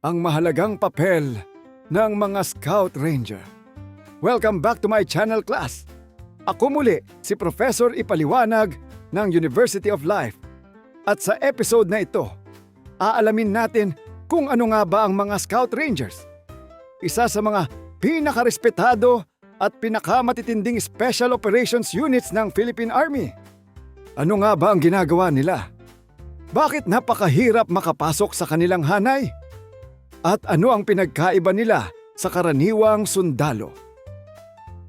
ang mahalagang papel ng mga Scout Ranger. Welcome back to my channel, class! Ako muli si Professor Ipaliwanag ng University of Life. At sa episode na ito, aalamin natin kung ano nga ba ang mga Scout Rangers. Isa sa mga pinakarespetado at pinakamatitinding Special Operations Units ng Philippine Army. Ano nga ba ang ginagawa nila? Bakit napakahirap makapasok sa kanilang hanay? At ano ang pinagkaiba nila sa karaniwang sundalo?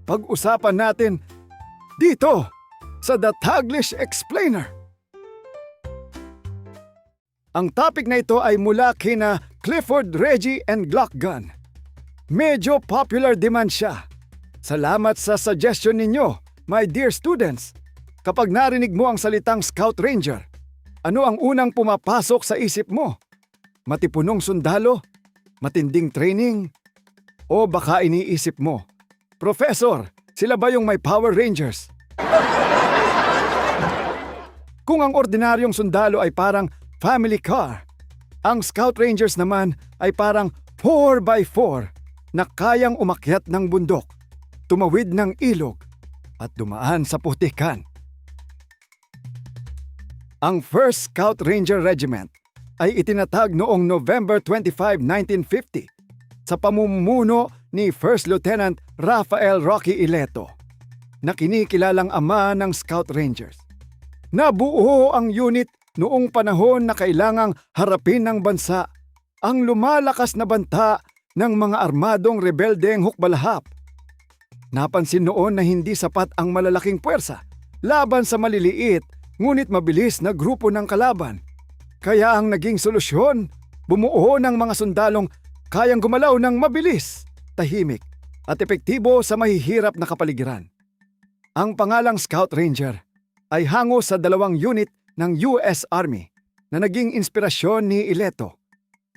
Pag-usapan natin dito sa The Taglish Explainer. Ang topic na ito ay mula kina Clifford, Reggie, and Glock Gun. Medyo popular demand siya. Salamat sa suggestion ninyo, my dear students. Kapag narinig mo ang salitang Scout Ranger, ano ang unang pumapasok sa isip mo? Matipunong sundalo? Matinding training? O baka iniisip mo, Professor, sila ba yung may Power Rangers? Kung ang ordinaryong sundalo ay parang family car, ang Scout Rangers naman ay parang 4x4 na kayang umakyat ng bundok, tumawid ng ilog, at dumaan sa putikan. Ang 1st Scout Ranger Regiment ay itinatag noong November 25, 1950 sa pamumuno ni First Lieutenant Rafael Rocky Ileto, na kinikilalang ama ng Scout Rangers. Nabuo ang unit noong panahon na kailangang harapin ng bansa ang lumalakas na banta ng mga armadong rebeldeng hukbalahap. Napansin noon na hindi sapat ang malalaking puwersa laban sa maliliit ngunit mabilis na grupo ng kalaban. Kaya ang naging solusyon, bumuo ng mga sundalong kayang gumalaw ng mabilis, tahimik at epektibo sa mahihirap na kapaligiran. Ang pangalang Scout Ranger ay hango sa dalawang unit ng US Army na naging inspirasyon ni Ileto,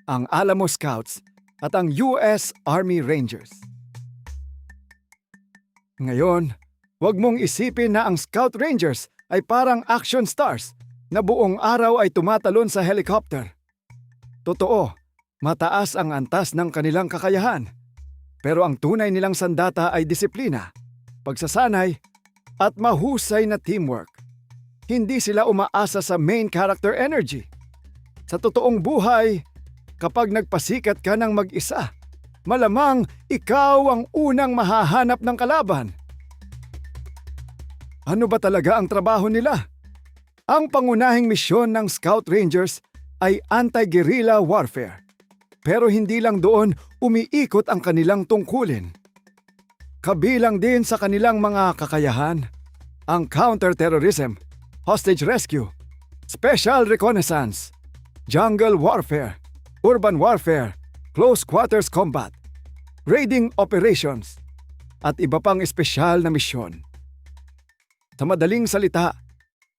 ang Alamo Scouts at ang US Army Rangers. Ngayon, huwag mong isipin na ang Scout Rangers ay parang action stars na buong araw ay tumatalon sa helicopter. Totoo, mataas ang antas ng kanilang kakayahan. Pero ang tunay nilang sandata ay disiplina, pagsasanay, at mahusay na teamwork. Hindi sila umaasa sa main character energy. Sa totoong buhay, kapag nagpasikat ka ng mag-isa, malamang ikaw ang unang mahahanap ng kalaban. Ano ba talaga ang trabaho nila? Ang pangunahing misyon ng Scout Rangers ay anti-guerrilla warfare. Pero hindi lang doon umiikot ang kanilang tungkulin. Kabilang din sa kanilang mga kakayahan ang counter-terrorism, hostage rescue, special reconnaissance, jungle warfare, urban warfare, close quarters combat, raiding operations, at iba pang espesyal na misyon. Sa madaling salita,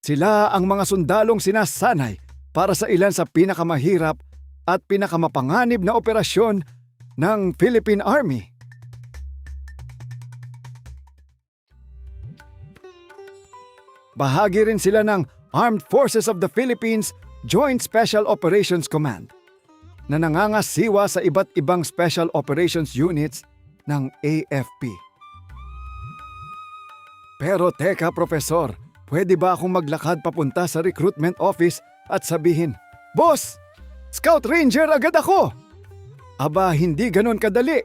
sila ang mga sundalong sinasanay para sa ilan sa pinakamahirap at pinakamapanganib na operasyon ng Philippine Army. Bahagi rin sila ng Armed Forces of the Philippines Joint Special Operations Command na nangangasiwa sa iba't ibang Special Operations Units ng AFP. Pero teka, Professor, pwede ba akong maglakad papunta sa recruitment office at sabihin, Boss, Scout Ranger agad ako! Aba, hindi ganon kadali.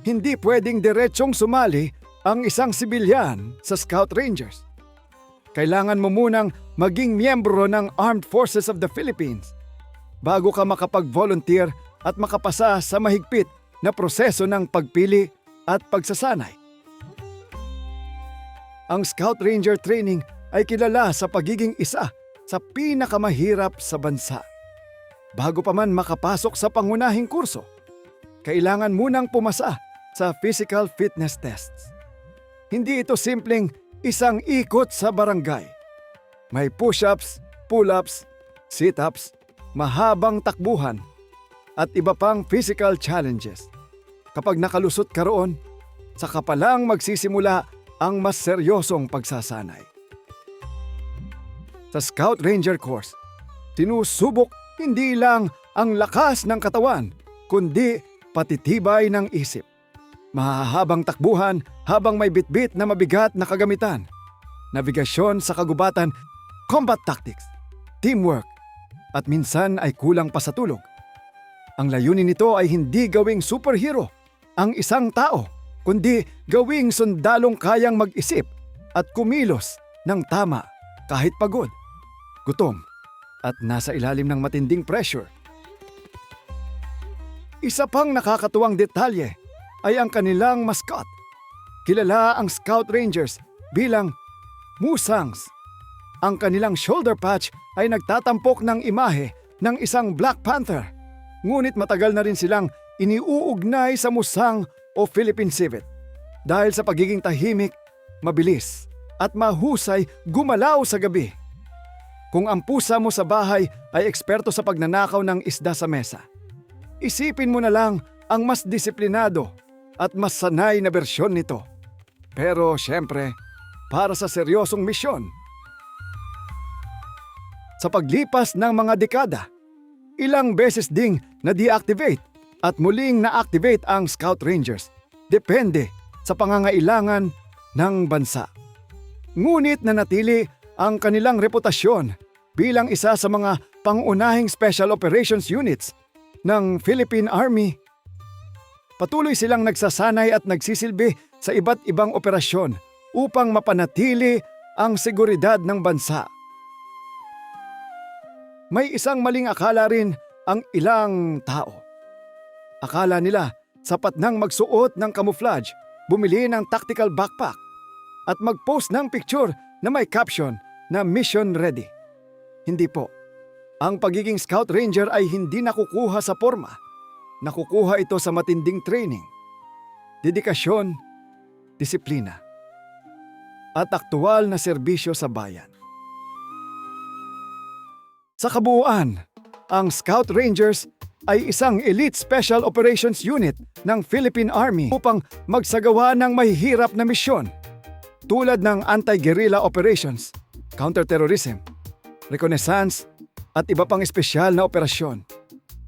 Hindi pwedeng diretsong sumali ang isang sibilyan sa Scout Rangers. Kailangan mo munang maging miyembro ng Armed Forces of the Philippines bago ka makapag-volunteer at makapasa sa mahigpit na proseso ng pagpili at pagsasanay. Ang Scout Ranger training ay kilala sa pagiging isa sa pinakamahirap sa bansa. Bago pa man makapasok sa pangunahing kurso, kailangan munang pumasa sa physical fitness tests. Hindi ito simpleng isang ikot sa barangay. May push-ups, pull-ups, sit-ups, mahabang takbuhan, at iba pang physical challenges. Kapag nakalusot ka roon, saka pa lang magsisimula ang mas seryosong pagsasanay. Sa Scout Ranger course, tinusubok hindi lang ang lakas ng katawan, kundi patitibay ng isip. Mahahabang takbuhan habang may bitbit na mabigat na kagamitan. Navigasyon sa kagubatan, combat tactics, teamwork, at minsan ay kulang pa sa tulog. Ang layunin nito ay hindi gawing superhero ang isang tao, kundi gawing sundalong kayang mag-isip at kumilos ng tama kahit pagod, gutom, at nasa ilalim ng matinding pressure. Isa pang nakakatuwang detalye ay ang kanilang mascot. Kilala ang Scout Rangers bilang Musangs. Ang kanilang shoulder patch ay nagtatampok ng imahe ng isang Black Panther. Ngunit matagal na rin silang iniuugnay sa Musang o Philippine Civet dahil sa pagiging tahimik, mabilis, at mahusay gumalaw sa gabi. Kung ang pusa mo sa bahay ay eksperto sa pagnanakaw ng isda sa mesa, isipin mo na lang ang mas disiplinado at mas sanay na bersyon nito. Pero syempre, para sa seryosong misyon. Sa paglipas ng mga dekada, ilang beses ding na-deactivate at muling na-activate ang Scout Rangers. Depende sa pangangailangan ng bansa. Ngunit nanatili ang kanilang reputasyon bilang isa sa mga pangunahing Special Operations Units ng Philippine Army. Patuloy silang nagsasanay at nagsisilbi sa iba't ibang operasyon upang mapanatili ang seguridad ng bansa. May isang maling akala rin ang ilang tao. Akala nila sapat nang magsuot ng camouflage, bumili ng tactical backpack, at mag-post ng picture na may caption na mission ready. Hindi po. Ang pagiging Scout Ranger ay hindi nakukuha sa porma. Nakukuha ito sa matinding training, dedikasyon, disiplina, at aktual na serbisyo sa bayan. Sa kabuuan, ang Scout Rangers ay isang elite special operations unit ng Philippine Army upang magsagawa ng mahihirap na misyon tulad ng anti-guerrilla operations, counterterrorism, reconnaissance at iba pang espesyal na operasyon.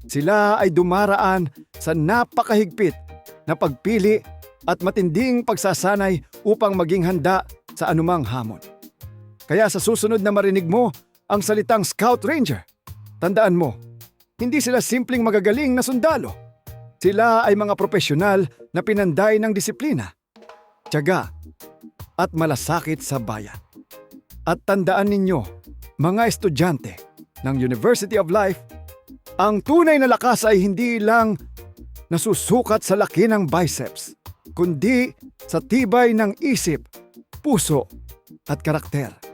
Sila ay dumaraan sa napakahigpit na pagpili at matinding pagsasanay upang maging handa sa anumang hamon. Kaya sa susunod na marinig mo ang salitang Scout Ranger, tandaan mo, hindi sila simpleng magagaling na sundalo. Sila ay mga profesional na pinanday ng disiplina, tiyaga, at malasakit sa bayan. At tandaan ninyo, mga estudyante ng University of Life, ang tunay na lakas ay hindi lang nasusukat sa laki ng biceps, kundi sa tibay ng isip, puso, at karakter.